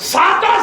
7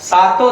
7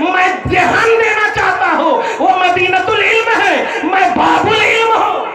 میں دھیان دینا چاہتا ہوں وہ مدینۃ العلم ہے, میں باب العلم ہوں.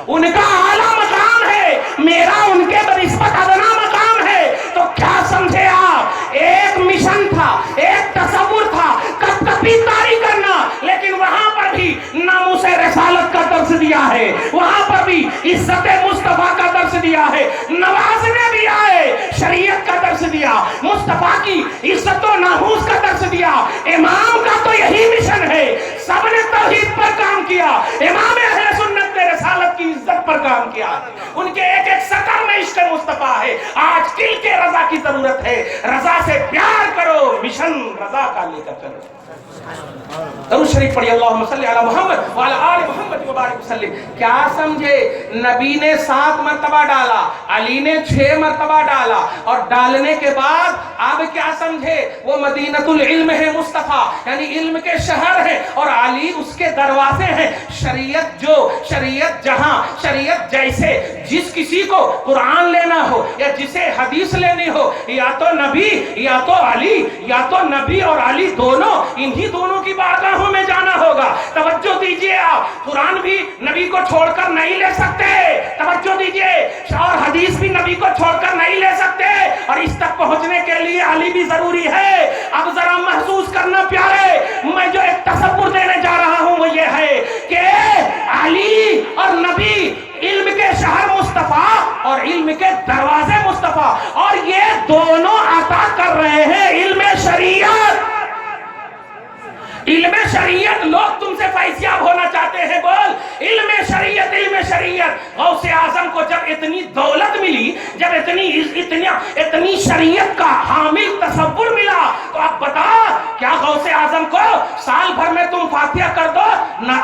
ان کا اعلیٰ مقام ہے, میرا ان کے بنسبت ادنا مقام ہے. تو کیا سمجھے آپ, ایک مشن تھا, ایک تصور تھا کب کبھی طاری کرنا, لیکن وہاں پر بھی ناموس رسالت کا درس دیا ہے, وہاں پر بھی عزت مصطفیٰ کا درس دیا ہے, نوازنے بھی آئے شریعت کا درس دیا, مصطفیٰ کی عزت و ناموس کا درس دیا. امام کا تو یہی مشن ہے, سب نے توحید پر کام کیا, امام اہل سنت نے رسالت کی عزت پر کام کیا. ان کے ایک ایک سطر میں عشق مصطفیٰ ہے. آج کل کے رضا کی ضرورت ہے, رضا سے پیار کرو, مشن رضا کا لے کر چلو. درود شریف پڑھی, اللہم صلی علی محمد وعلی آل محمد وبارک وسلم. کیا سمجھے, نبی نے 7 مرتبہ ڈالا, علی نے 6 مرتبہ ڈالا, اور ڈالنے کے بعد اب کیا سمجھے, وہ مدینۃ العلم ہے مصطفیٰ, یعنی علم کے شہر ہے, اور علی اس کے دروازے ہیں. شریعت جو, شریعت جہاں, شریعت جیسے, جس کسی کو قرآن لینا ہو یا جسے حدیث لینی ہو, یا تو نبی یا تو علی, یا تو نبی اور علی دونوں, انہی دونوں کی بارگاہوں میں جانا ہوگا. توجہ دیجئے, آپ قرآن بھی نبی کو چھوڑ کر نہیں لے سکتے, توجہ دیجئے, اور حدیث بھی نبی کو چھوڑ کر نہیں لے سکتے, اور اس تک پہنچنے کے لیے علی بھی ضروری ہے. اب ذرا محسوس کرنا پیارے, میں جو ایک تصور دینے جا رہا ہوں وہ یہ ہے کہ علی اور نبی, علم کے شہر مصطفیٰ اور علم کے دروازے مصطفیٰ, اور یہ دونوں عطا کر رہے ہیں علم شریعت. علم شریعت, لوگ تم سے فیضیاب ہونا چاہتے ہیں, بول علم شریعت, علم شریعت. غوث اعظم کو جب اتنی دولت ملی, جب اتنی شریعت کا حامل تصور ملا, تو اب بتا, کیا غوث اعظم کو سال بھر میں تم فاتحہ کر دو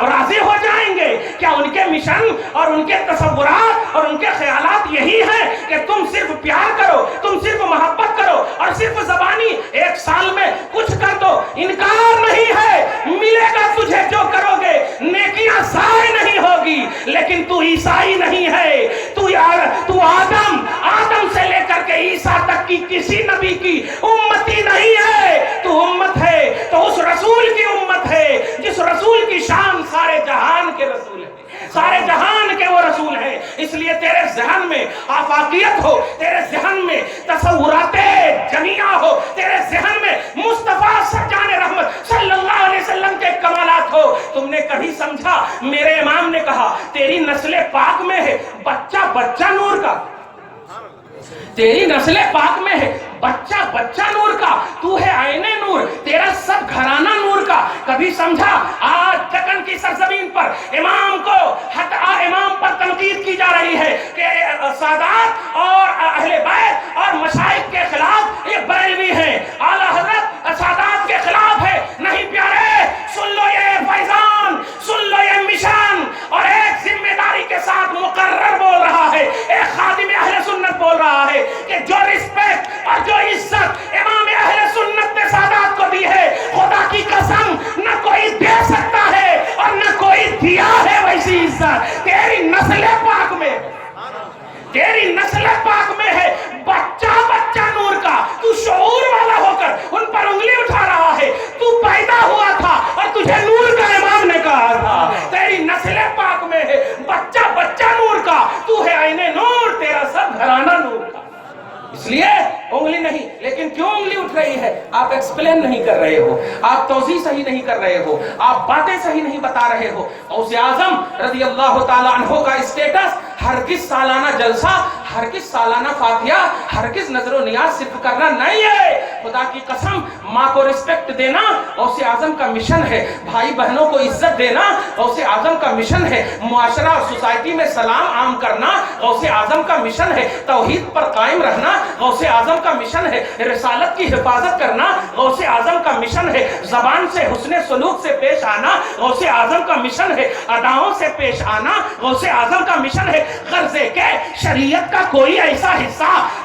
راضی ہو جائیں گے؟ کیا ان کے مشن اور ان کے تصورات اور ان کے خیالات یہی ہیں کہ تم صرف پیار کرو, تم صرف محبت کرو, اور صرف زبانی 1 سال میں کچھ کر دو؟ انکار نہیں ہے, ملے گا تجھے جو کرو گے, نیکیاں ضائع نہیں ہوگی. لیکن تو عیسائی نہیں ہے, تو آدم سے لے کر کے عیسیٰ تک کی کسی نبی کی امتی نہیں ہے. تو امت ہے تو اس رسول کی امت ہے, جس رسول کی شان سارے جہان کے رسول ہے, سارے جہان کے وہ رسول ہیں. اس لیے تیرے ذہن میں آفاقیت ہو, تیرے ذہن میں تصورات جمیعہ ہو, تیرے ذہن میں مصطفیٰ سرجان رحمت صلی اللہ علیہ وسلم کے کمالات ہو. تم نے کبھی سمجھا, میرے امام نے کہا تیری نسل پاک میں ہے بچہ بچہ نور کا, تیری نسل پاک میں ہے بچہ بچہ نور کا, تو ہے عین نور, تیرا سب گھرانہ نور کا. کبھی سمجھا آج دکن کی سرزمین پر امام کو, امام پر تنقید کی جا رہی ہے کہ سادات اور اہل بیت اور مشائخ کے خلاف یہ بریلوی ہیں, اعلیٰ حضرت سادات کے خلاف ہے. نہیں پیارے, سن لو یہ فیضان, سن لو یہ مشن, اور ایک ذمہ داری کے ساتھ مقرر بول رہا ہے, ایک خادم اہل سنت بول رہا ہے کہ جو رسپیکٹ اور جو عزت امام اہل سنت نے سادات کو دی ہے, خدا کی قسم نہ کوئی دے سکتا ہے اور نہ کوئی دیا ہے ویسی عزت. تیری نسل پاک میں, تیری نسل پاک میں ہے بچہ بچہ نور کا. تو شعور والا ہو کر ان پر انگلی اٹھا رہا ہے, تو پیدا ہوا تھا اور تجھے نور کا امام نے کہا تھا. تیری نسل پاک میں ہے بچہ بچہ نور کا, تو ہے عین نور, تیرا سب گھرانہ نور کا. اس لیے انگلی نہیں, لیکن کیوں انگلی اٹھ رہی ہے؟ آپ ایکسپلین نہیں کر رہے ہو, آپ توضیح صحیح نہیں کر رہے ہو, آپ باتیں صحیح نہیں بتا رہے ہو. غوث اعظم رضی اللہ تعالیٰ عنہ کا اسٹیٹس ہرگز سالانہ جلسہ, ہرگز سالانہ فاتحہ, ہرگز نظر و نیاز صرف کرنا نہیں ہے. خدا کی قسم, ماں کو رسپیکٹ دینا غوث اعظم کا مشن ہے, بھائی بہنوں کو عزت دینا غوث اعظم کا مشن ہے, معاشرہ اور سوسائٹی میں سلام عام کرنا غوث اعظم کا مشن ہے, توحید پر قائم رہنا غوث اعظم کا مشن ہے, رسالت کی حفاظت کرنا غوث اعظم کا مشن ہے, زبان سے حسن سلوک سے پیش آنا غوث اعظم کا مشن ہے, اداؤں سے پیش آنا غوث اعظم کا مشن ہے. غرضے کہ شریعت کا کوئی ایسا حصہ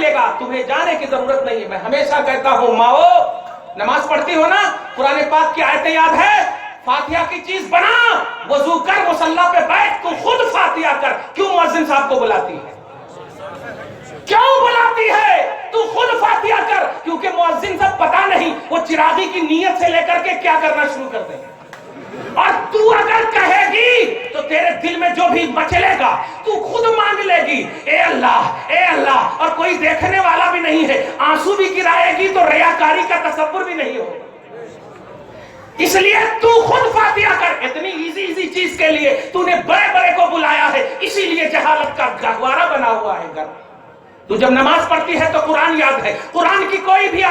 ملے گا، تمہیں جانے کی ضرورت نہیں ہے۔ میں ہمیشہ کہتا ہوں ماؤ، نماز پڑھتی ہو نا، قرآن پاک کی آیتیں یاد ہے؟ فاتحہ کی چیز بنا، وضو کر، مصلی پہ بیٹھ، تو خود فاتحہ کر۔ کیوں مؤذن صاحب کو بلاتی ہے؟ کیوں بلاتی ہے؟ تو خود فاتحہ کر، کیونکہ مؤذن صاحب پتہ نہیں وہ چراغی کی نیت سے لے کر کے کیا کرنا شروع کر دیں گے، اور تو اگر کہے گی تو تیرے دل میں جو بھی مچلے گا تو خود مانگ لے گی، اے اللہ، اور کوئی دیکھنے والا بھی نہیں ہے، آنسو بھی گرائے گی تو ریاکاری کا تصور بھی نہیں ہوگا۔ اس لیے تو خود فاتحہ کر۔ اتنی ایزی چیز کے لیے تو نے بڑے کو بلایا ہے، اسی لیے جہالت کا گہوارہ بنا ہوا ہے گھر۔ تو جب نماز پڑھتی ہے تو قرآن یاد ہے، قرآن کی کوئی بھی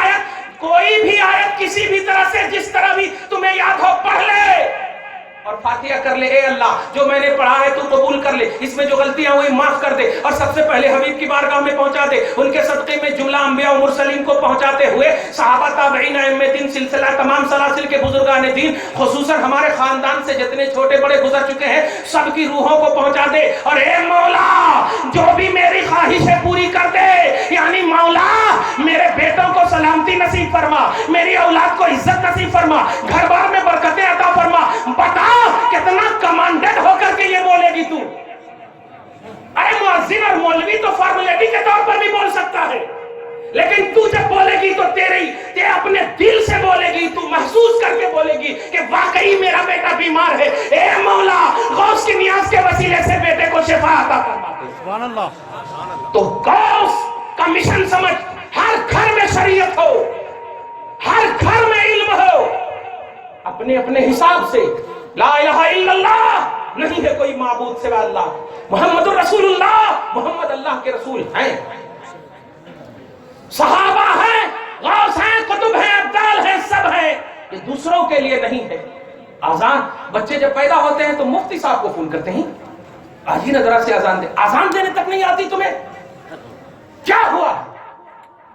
آیت کسی بھی طرح سے جس طرح بھی تمہیں یاد ہو پڑھ لے اور فاتحہ کر لے۔ اے اللہ، جو میں نے پڑھا ہے تو قبول کر لے، اس میں جو غلطیاں ہوئی معاف کر دے، اور سب سے پہلے حبیب کی بارگاہ میں پہنچا دے، ان کے صدقے میں جملہ انبیاء و مرسلین کو پہنچاتے ہوئے صحابہ، تابعین، ائمہ دین، سلسلہ تمام سلاسل کے بزرگان دین، خصوصاً ہمارے خاندان سے جتنے چھوٹے بڑے گزر چکے ہیں، سب کی روحوں کو پہنچا دے۔ اور اے مولا، جو بھی میری خواہشیں پوری کر دے، یعنی مولا میرے بیٹوں کو سلامتی نصیب فرما، میری اولاد کو عزت نصیب فرما، گھر بار میں برکتیں عطا فرما۔ بتا کتنا کمانڈڈ ہو کر کے یہ بولے گی تو؟ ارے مؤذن اور مولوی تو فارمیلٹی کے طور پر بھی بول سکتا ہے، لیکن تو جب بولے گی تو تے اپنے دل سے بولے گی، تو محسوس کر کے بولے گی کہ واقعی میرا بیٹا بیمار ہے، اے مولا غوث کی نیاز کے وسیلے سے بیٹے کو شفا عطا فرما دے۔ سبحان اللہ۔ تو غوث کا مشن سمجھ، ہر گھر میں شریعت ہو، ہر گھر میں علم ہو، اپنے اپنے حساب سے لا الہ الا اللہ، نہیں ہے کوئی معبود سوا اللہ، محمد رسول اللہ، محمد اللہ کے رسول ہیں، صحابہ ہیں، غوث ہیں، قطب ہیں، ابدال ہیں، سب ہیں، یہ دوسروں کے لیے نہیں ہے۔ آزان، بچے جب پیدا ہوتے ہیں تو مفتی صاحب کو فون کرتے ہیں، آج ہی نظرہ سے آزان دے، آزان دینے تک نہیں آتی تمہیں؟ کیا ہوا؟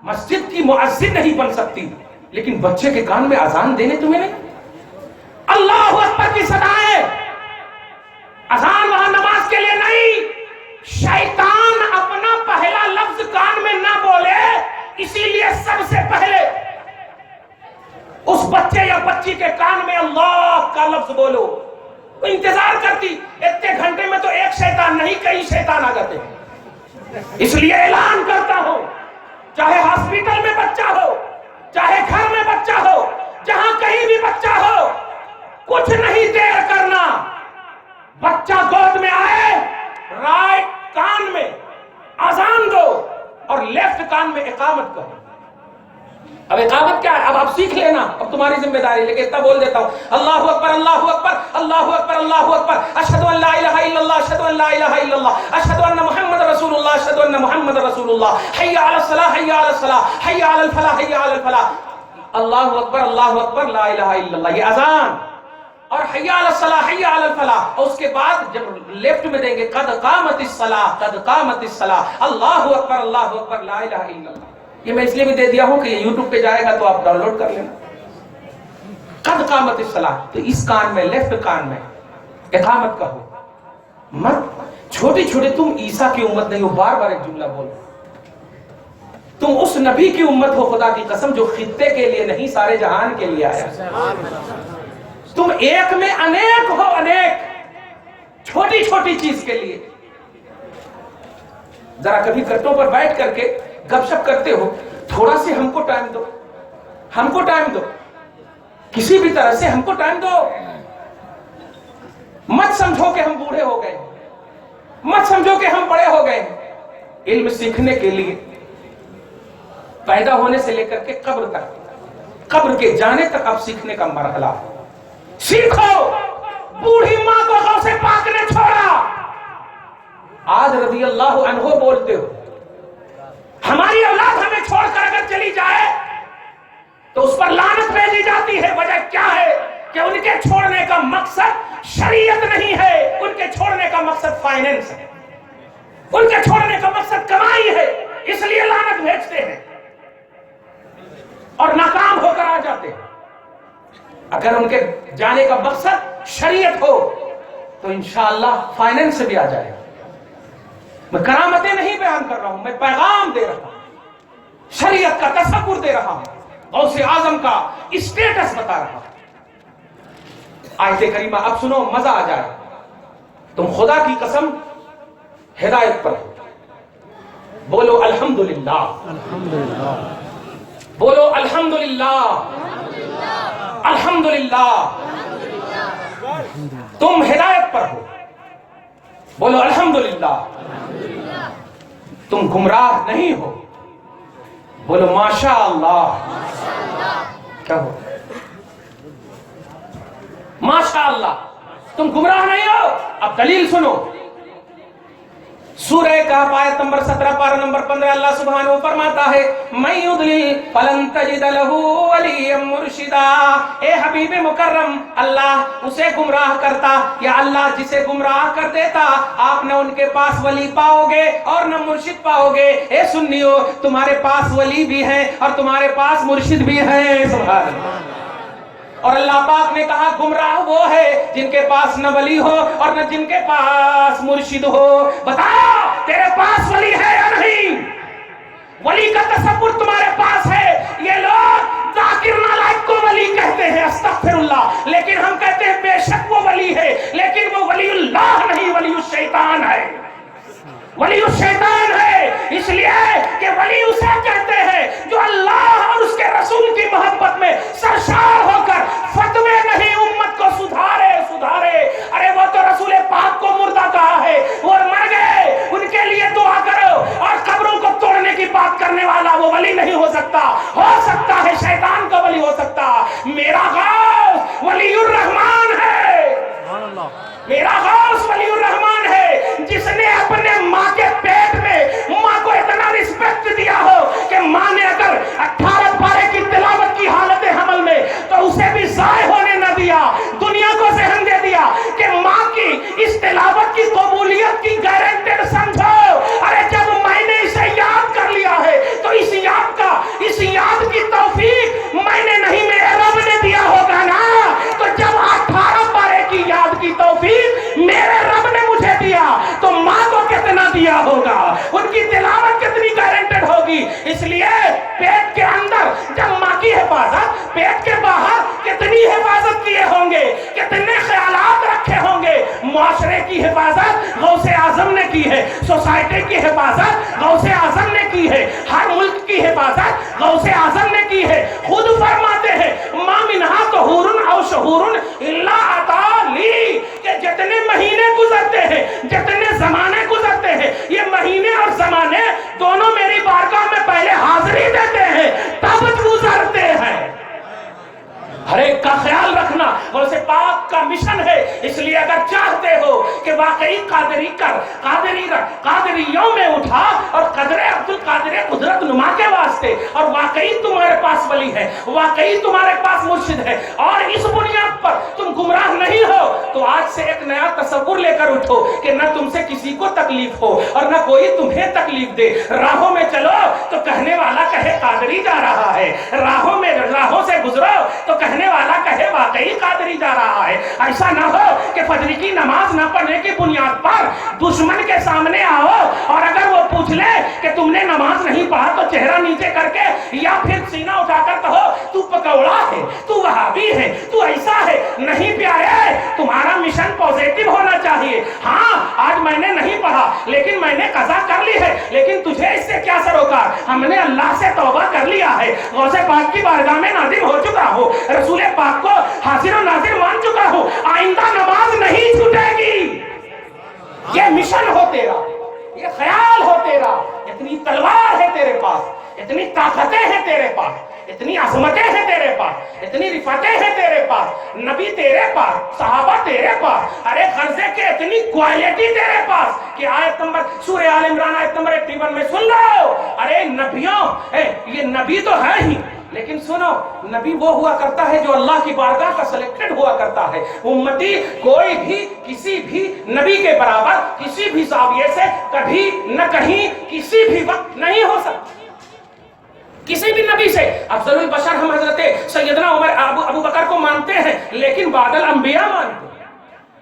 مسجد کی مؤذن نہیں بن سکتی، لیکن بچے کے کان میں آزان دینے تمہیں نہیں؟ اللہ اکبر کی صدائیں، اذان وہاں نماز کے لیے نہیں، شیطان اپنا پہلا لفظ کان میں نہ بولے، اسی لیے سب سے پہلے اس بچے یا بچی کے کان میں اللہ کا لفظ بولو۔ تو انتظار کرتی، اتنے گھنٹے میں تو ایک شیطان نہیں کئی شیطان آ جاتے ہیں۔ اس لیے اعلان کرتا ہوں، چاہے ہاسپٹل میں بچہ ہو، چاہے گھر میں بچہ ہو، جہاں کہیں بھی بچہ ہو، کچھ نہیں دیر کرنا، بچہ گود میں آئے، رائٹ کان میں اذان دو اور لیفٹ کان میں اقامت کرو۔ اب اقامت کیا ہے؟ اب آپ سیکھ لینا، اب تمہاری ذمہ داری، لیکن اتنا بول دیتا ہوں، اللہ اکبر، اللہ اکبر، اللہ اکبر، اللہ اکبر، اشہد ان لا الہ الا اللہ، اشہد ان لا الہ الا اللہ، اشہد ان محمد رسول اللہ، اشہد ان محمد رسول اللہ، حی علی الصلاۃ، حی علی الصلاۃ، حی علی الفلاح، حی علی الفلاح، اللہ اکبر، اللہ اکبر، لا الہ الا اللہ، یہ اذان، اور حی علی الصلاۃ، حی علی الفلاح، اور اس کے بعد جب لیفٹ میں دیں گے قد قامت الصلاۃ، قد قامت الصلاۃ، اللہ اکبر، اللہ اکبر، لا الہ الا اللہ۔ یہ میں اس لیے بھی دے دیا ہوں کہ یہ یوٹیوب پہ جائے گا تو آپ ڈاؤن لوڈ کر لینا۔ قد قامت الصلاۃ، تو اس کان میں، لیفٹ کان میں اقامت کا ہو مت۔ چھوٹے چھوٹے تم عیسیٰ کی امت نہیں ہو، بار بار ایک جملہ بول، تم اس نبی کی امت ہو، خدا کی قسم، جو خطے کے لیے نہیں سارے جہان کے لیے آیا۔ تم ایک میں انیک ہو، انیک، چھوٹی چھوٹی چیز کے لیے۔ ذرا کبھی کٹوں پر بیٹھ کر کے گپ شپ کرتے ہو، تھوڑا سے ہم کو ٹائم دو، ہم کو ٹائم دو، کسی بھی طرح سے ہم کو ٹائم دو۔ مت سمجھو کہ ہم بوڑھے ہو گئے، مت سمجھو کہ ہم بڑے ہو گئے۔ علم سیکھنے کے لیے پیدا ہونے سے لے کر کے قبر تک، قبر کے جانے تک آپ سیکھنے کا مرحلہ سیکھو۔ بوڑھی ماں کو غوث پاک نے چھوڑا، آج رضی اللہ عنہ بولتے ہو۔ ہماری اولاد ہمیں چھوڑ کر اگر چلی جائے تو اس پر لعنت بھیجی جاتی ہے۔ وجہ کیا ہے؟ کہ ان کے چھوڑنے کا مقصد شریعت نہیں ہے، ان کے چھوڑنے کا مقصد فائنینس ہے، ان کے چھوڑنے کا مقصد کمائی ہے، اس لیے لعنت بھیجتے ہیں اور ناکام ہو کر آ جاتے ہیں۔ اگر ان کے جانے کا مقصد شریعت ہو تو انشاءاللہ فائنینس سے بھی آ جائے گا۔ میں کرامتیں نہیں بیان کر رہا ہوں، میں پیغام دے رہا ہوں۔ شریعت کا تصور دے رہا ہوں، غوث اعظم کا اسٹیٹس بتا رہا ہوں۔ آیت کریمہ اب سنو، مزہ آ جائے۔ تم خدا کی قسم ہدایت پر ہو، بولو الحمدللہ، الحمدللہ، بولو الحمدللہ، الحمدللہ۔ تم ہدایت پر ہو، بولو الحمدللہ۔ تم گمراہ نہیں ہو، بولو ماشاء اللہ۔ کیا ہو؟ ماشاء اللہ، تم گمراہ نہیں ہو۔ اب دلیل سنو، سورہ کہف آیت نمبر 17 پارہ نمبر 15 اللہ سبحانہ و فرماتا ہے من یضلل فلن تجد له ولیا مرشدا۔ اے حبیب مکرم، اللہ اسے گمراہ کرتا یا اللہ جسے گمراہ کر دیتا، آپ نہ ان کے پاس ولی پاؤ گے اور نہ مرشد پاؤ گے۔ اے سنیو، تمہارے پاس ولی بھی ہے اور تمہارے پاس مرشد بھی ہے، سبحان اللہ۔ اور اللہ پاک نے کہا گمراہ وہ ہے جن کے پاس نہ ولی ہو اور نہ جن کے پاس مرشد ہو۔ بتا تیرے پاس ولی ہے یا نہیں؟ ولی کا تصور تمہارے پاس ہے۔ یہ لوگ ذاکر نالائق کو ولی کہتے ہیں، استغفر اللہ، لیکن ہم کہتے ہیں بے شک وہ ولی ہے، لیکن وہ ولی اللہ نہیں، ولی الشیطان ہے، ولی الشیطان ہے۔ اس لیے کہ ولی اسے کہتے ہیں جو اللہ اور اس کے رسول کی محبت میں سرشار ہو کر فتوے نہیں امت کو سدھارے۔ ارے وہ تو رسول پاک کو مردہ کہا ہے، وہ مر گئے، ان کے لیے دعا کرو۔ اور قبروں کو توڑنے کی بات کرنے والا وہ ولی نہیں ہو سکتا، ہو سکتا ہے شیطان کا ولی ہو سکتا۔ میرا غوث ولی الرحمان ہے، میرا غوث ولی الرحمان ہے، جس نے اپنے ماں کے پیٹ میں ماں کو اتنا رسپیکٹ دیا ہو کہ ماں نے اگر 18 پارے کی تلاوت کی حالت حمل میں تو اسے بھی ضائع ہونے نہ دیا، دنیا کو ذہن دے دیا کہ ماں کی اس تلاوت کی قبولیت کی گارنٹیڈ سمجھو۔ ارے جب میں نے اسے یاد کر لیا ہے تو اس یاد کی توفیق میں نے نہیں، میرے رب نے دیا ہوگا نا۔ تو جب 18 پارے کی یاد کی توفیق میرے رب نے مجھے دیا تو ماں کو کتنا دیا ہوگا، ان کی تلاوت کتنی گارنٹیڈ ہوگی۔ اس لیے پیٹ کے اندر جب ماں کی حفاظت، پیٹ کے باہر کتنی حفاظت کیے ہوں گے، کتنے خیالات رکھے ہوں گے۔ معاشرے کی حفاظت غوث اعظم نے کی ہے، سوسائٹی کی حفاظت غوث اعظم نے کی ہے، ہر ملک کی حفاظت غوث اعظم نے کی ہے۔ خود فرماتے ہیں ما منہا طہور او شہور الا عطا لی، کہ جتنے مہینے گزرتے ہیں، جتنے زمانے گزرتے ہیں، یہ مہینے اور زمانے دونوں میری بارگاہ میں پہلے حاضری دیتے ہیں تب گزرتے ہیں۔ ہر ایک کا خیال رکھنا غوث پاک کا مشن ہے۔ اس لیے اگر چاہتے ہو کہ واقعی قادری کر، قادریوں میں اٹھا اور قدر عبد القادر قدرت نما کے واسطے، اور واقعی تمہارے پاس ولی ہے، واقعی تمہارے پاس مرشد ہے، اور اس بنیاد پر تم گمراہ نہیں ہو، تو آج سے ایک نیا تصور لے کر اٹھو کہ نہ تم سے کسی کو تکلیف ہو اور نہ کوئی تمہیں تکلیف دے۔ راہوں میں چلو تو کہنے والا کہے قادری جا رہا ہے، راہوں سے گزرو تو کہنے والا کہے واقعی قادری جا رہا ہے۔ ایسا نہ ہو کہ فجر کی نماز نہ پڑھنے کی بنیاد پر دشمن کے سامنے آؤ اور اگر وہ پوچھ لے کہ تم نے نماز نہیں پڑھا تو چہرہ نیچے کر کے یا پھر سینہ اٹھا کر کہو تو پکوڑا ہے، تو وہابی ہے، تو ایسا ہے۔ نہیں پیارے، تمہارا مشن پوزیٹو ہونا چاہیے۔ ہاں آج میں نے نہیں پڑھا لیکن میں نے قضا کر لی ہے، لیکن تجھے اس سے کیا سروکار؟ ہم نے اللہ سے توبہ کر لیا ہے، غوث پاک کی بارگاہ میں نازل ہو چکا ہوں، رسول پاک کو حاضر و ناظر مان چکا ہوں، آئندہ نماز نہیں چھوٹے گی۔ یہ مشن ہو تیرا، یہ خیال ہو تیرا۔ اتنی تلوار ہے تیرے پاس، اتنی طاقتیں ہیں تیرے پاس، اتنی عظمتیں ہیں تیرے پاس، اتنی رفعتیں ہیں تیرے پاس، نبی تیرے پاس، صحابہ تیرے پاس، ارے غرضے کے اتنی کوالٹی تیرے پاس کہ آیت نمبر سورہ آل عمران آیت نمبر 81 میں سن لو۔ ارے نبیوں، یہ نبی تو ہے ہی، لیکن سنو، نبی وہ ہوا کرتا ہے جو اللہ کی بارگاہ کا سلیکٹڈ ہوا کرتا ہے۔ امتی کوئی بھی کسی بھی نبی کے برابر کسی بھی زاویے سے کبھی نہ کہیں کسی بھی وقت نہیں ہو سکتا، کسی بھی نبی سے۔ افضل البشر ہم حضرت سیدنا عمر ابو بکر کو مانتے ہیں لیکن بعد الانبیاء مانتے ہیں۔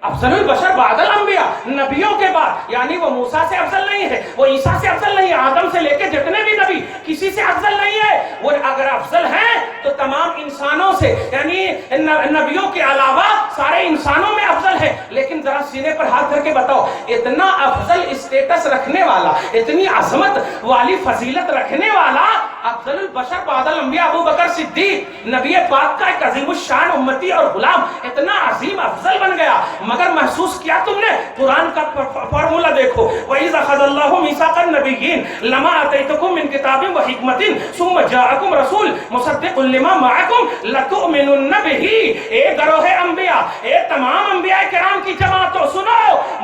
افضل البشر بعد الانبیاء، نبیوں کے بعد، یعنی وہ موسیٰ سے افضل نہیں ہے، وہ عیسیٰ سے افضل نہیں ہے، آدم سے لے کے جتنے بھی نبی کسی سے افضل نہیں ہے. وہ اگر افضل ہیں تو تمام انسانوں سے، یعنی نبیوں کے علاوہ سارے انسانوں میں افضل ہے. لیکن ذرا سینے پر ہاتھ دھر کے بتاؤ، اتنا افضل اسٹیٹس رکھنے والا، اتنی عظمت والی فضیلت رکھنے والا افضل البشر بعد الانبیاء ابو بکر صدیق، نبی پاک کا ایک عظیم الشان امتی اور غلام، اتنا عظیم افضل بن گیا. مگر محسوس کیا تم نے؟ قرآن کا فارمولا دیکھو، وَإِذَا أَخَذَ اللَّهُ مِيثَاقَ النَّبِيِّينَ لَمَا آتَيْتُكُم مِّن كِتَابٍ وَحِكْمَةٍ ثُمَّ جَاءَكُمْ رَسُولٌ مُصَدِّقٌ لِّمَا مَعَكُمْ لَتُؤْمِنُنَّ بِهِ. اے گروہ انبیاء، اے تمام انبیاء کرام کی جماعتوں، سنو،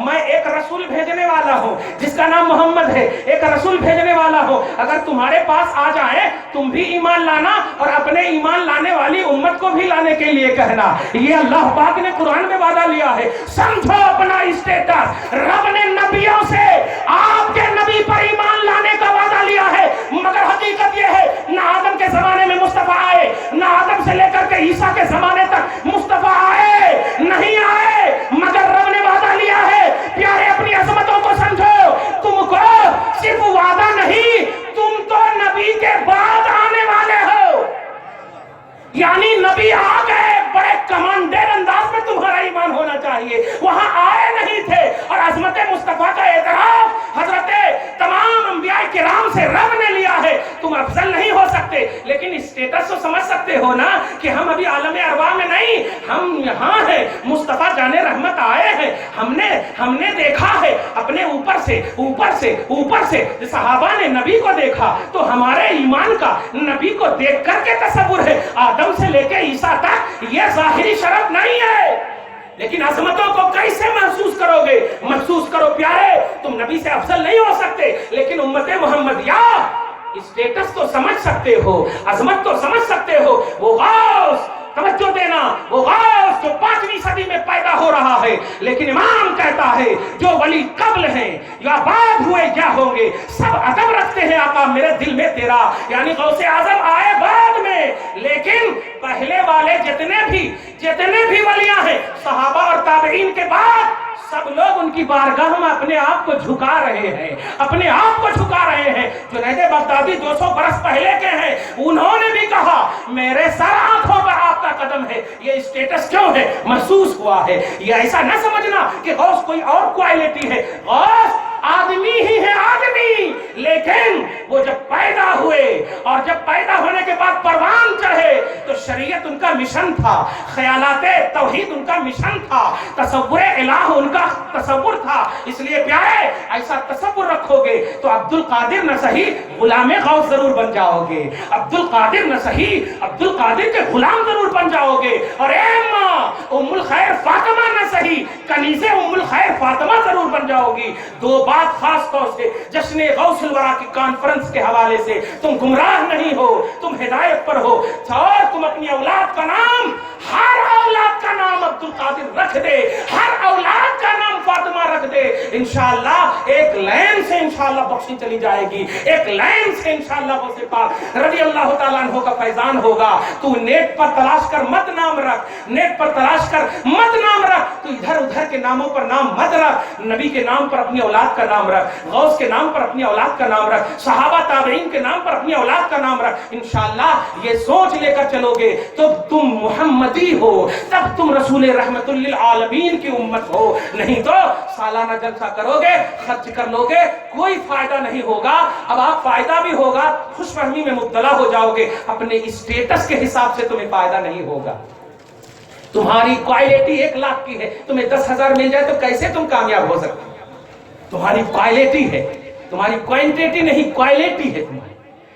میں ایک رسول بھیجنے والا ہوں جس کا نام محمد ہے، ایک رسول بھیجنے والا ہوں. اگر تمہارے پاس آ جائے تم بھی ایمان لانا اور اپنے ایمان لانے والی امت کو بھی لانے کے لیے کہنا. یہ اللہ پاک نے قرآن میں وعدہ لیا ہے. سمجھو اپنا اسٹیٹس، رب نے نبیوں سے آپ کے نبی پر ایمان لانے کا وعدہ لیا ہے. مگر حقیقت یہ ہے نہ آدم کے زمانے میں مصطفیٰ آئے، نہ آدم سے لے کر کے عیسیٰ کے زمانے تک مصطفیٰ آئے نہیں آئے. مگر رب نے وعدہ لیا ہے. پیارے اپنی عظمتوں کو سمجھو، تم کو صرف وعدہ نہیں، تم تو نبی کے بعد آنے والے ہو. یعنی نبی آ گئے، بڑے کمانڈر انداز میں تمہارا ایمان ہونا چاہیے. وہاں آئے نہیں تھے اور عظمت مصطفیٰ کا اعتراف حضرت تمام انبیاء کرام سے رب نے لیا ہے. تم افضل نہیں ہو سکتے، لیکن اسٹیٹس تو سمجھ سکتے ہو نا کہ ہم ابھی عالم ارواح میں نہیں، ہم یہاں ہیں. مصطفیٰ جان رحمت آئے ہیں، ہم نے دیکھا ہے اپنے اوپر سے صحابہ نے نبی کو دیکھا تو ہمارے ایمان کا نبی کو دیکھ کر کے تصور ہے. آدم سے لے کے عیسیٰ تک یہ ظاہری شرف نہیں ہے. لیکن عظمتوں کو کیسے محسوس کرو گے؟ محسوس کرو پیارے، تم نبی سے افضل نہیں ہو سکتے، لیکن امت محمدیہ اسٹیٹس تو سمجھ سکتے ہو، عظمت تو سمجھ سکتے ہو. وہ غوث، توجہ دینا، وہ غوث جو 5ویں صدی میں پیدا ہو رہا ہے، لیکن امام کہتا ہے جو ولی قبل ہیں یا بعد ہوئے یا ہوں گے سب ادب رکھتے ہیں آقا میرے دل میں تیرا. یعنی غوث اعظم آئے بعد میں، لیکن پہلے والے جتنے بھی ولیاں ہیں صحابہ اور تابعین کے بعد سب لوگ ان کی بارگاہ میں اپنے آپ کو جھکا رہے ہیں. جنید بغدادی 200 برس پہلے کے ہیں، انہوں نے بھی کہا میرے سر آنکھوں پر آپ کا قدم ہے. یہ اسٹیٹس کیوں ہے؟ محسوس ہوا ہے. یہ ایسا نہ سمجھنا کہ غوث کوئی اور کوالٹی ہے. غوث آدمی ہی ہے، آدمی. لیکن وہ جب پیدا ہوئے اور جب پیدا ہونے کے بعد پروان چڑھے تو شریعت ان کا مشن تھا، خیالات توحید ان کا مشن تھا، تصور الہ ان کا تصور تھا. اس لیے پیارے ایسا تصور رکھو گے تو عبد القادر نہ صحیح غلام غوث ضرور بن جاؤ گے. عبد القادر نہ صحیح عبد القادر کے غلام ضرور بن جاؤ گے. اور اے ماں ام الخیر فاطمہ نہ صحیح کنیز ام الخیر فاطمہ ضرور بن جاؤ گی. دو بات خاص طور سے جشن غوث الورا کی کانفرنس کے حوالے سے، تم گمراہ نہیں ہو، تم ہدایت پر ہو. اور تم اپنی اولاد کا نام، ہر اولاد کا نام عبد القادر رکھ دے، ہر اولاد کا نام فاطمہ رکھ دے. انشاءاللہ ایک لائن سے انشاءاللہ بخشی چلی جائے گی، ایک لائن سے انشاءاللہ غوث پاک رضی اللہ تعالیٰ عنہ کا فیضان ہوگا. تو نیٹ پر تلاش کر مت نام رکھ، نیٹ پر تلاش کر مت نام رکھ، تو ادھر ادھر کے ناموں پر نام مت رکھ. نبی کے نام پر اپنی اولاد کا نام رکھ، غوث کے نام پر اپنی اولاد کا نام رکھ، صحابہ تابعین کے نام پر اپنی اولاد کا نام رکھ. انشاءاللہ یہ سوچ لے کر چلو گے تو تم محمدی ہو، تب تم رسول رحمت للعالمین کی امت ہو. نہیں تو سالانہ جلسہ کرو گے، خرچ کر لو گے، کوئی فائدہ نہیں ہوگا. اب آپ فائدہ بھی ہوگا خوش فہمی میں مبتلا ہو جاؤ گے. اپنے اسٹیٹس کے حساب سے تمہیں فائدہ نہیں ہوگا. تمہاری کوالٹی 1 لاکھ کی ہے، تمہیں 10,000 مل جائے تو کیسے تم کامیاب ہو سکتے؟ تمہاری کوالٹی ہے، تمہاری کوانٹیٹی نہیں، کوالٹی ہے تمہاری.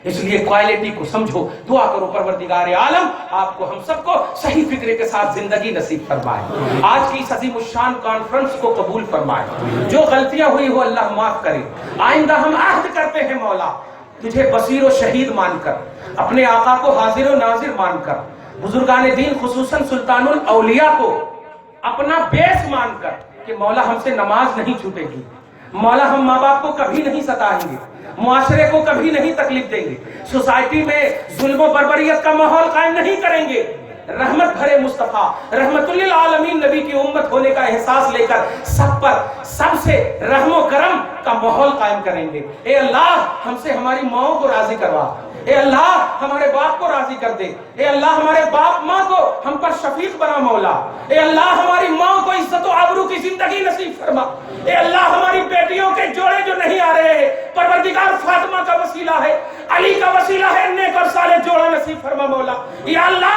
اس لیے کوالٹی کو سمجھو. دعا کرو پروردگار عالم آپ کو ہم سب کو صحیح فکر کے ساتھ زندگی نصیب فرمائے. آج کی اس عظیم الشان کانفرنس کو قبول فرمائے. جو غلطیاں ہوئی وہ اللہ معاف کرے. آئندہ ہم عہد کرتے ہیں مولا تجھے بصیر و شہید مان کر، اپنے آقا کو حاضر و ناظر مان کر، بزرگان دین خصوصاً سلطان الاولیاء کو اپنا بیس مان کر کہ مولا ہم سے نماز نہیں چھوٹے گی، مولا ہم ماں باپ کو کبھی نہیں ستائیں گے، معاشرے کو کبھی نہیں تکلیف دیں گے، سوسائٹی میں ظلم و بربریت کا ماحول قائم نہیں کریں گے. رحمت بھرے مصطفیٰ رحمت للعالمین نبی کی امت ہونے کا احساس لے کر سب پر سب سے رحم و کرم کا ماحول قائم کریں گے۔ اے اللہ ہم سے ہماری ماؤں کو راضی کروا، اے اللہ ہمارے باپ کو راضی کر دے، اے اللہ ہمارے باپ ماں کو ہم پر شفیق بنا مولا، اے اللہ ہماری ماں کو عزت و آبرو کی زندگی نصیب فرما، اے اللہ ہماری بیٹیوں کے جوڑے جو نہیں آ رہے ہیں پروردگار فاطمہ کا وسیلہ ہے، علی کا وسیلہ ہے، نیک اور صالح جوڑا نصیب فرما مولا، یا اللہ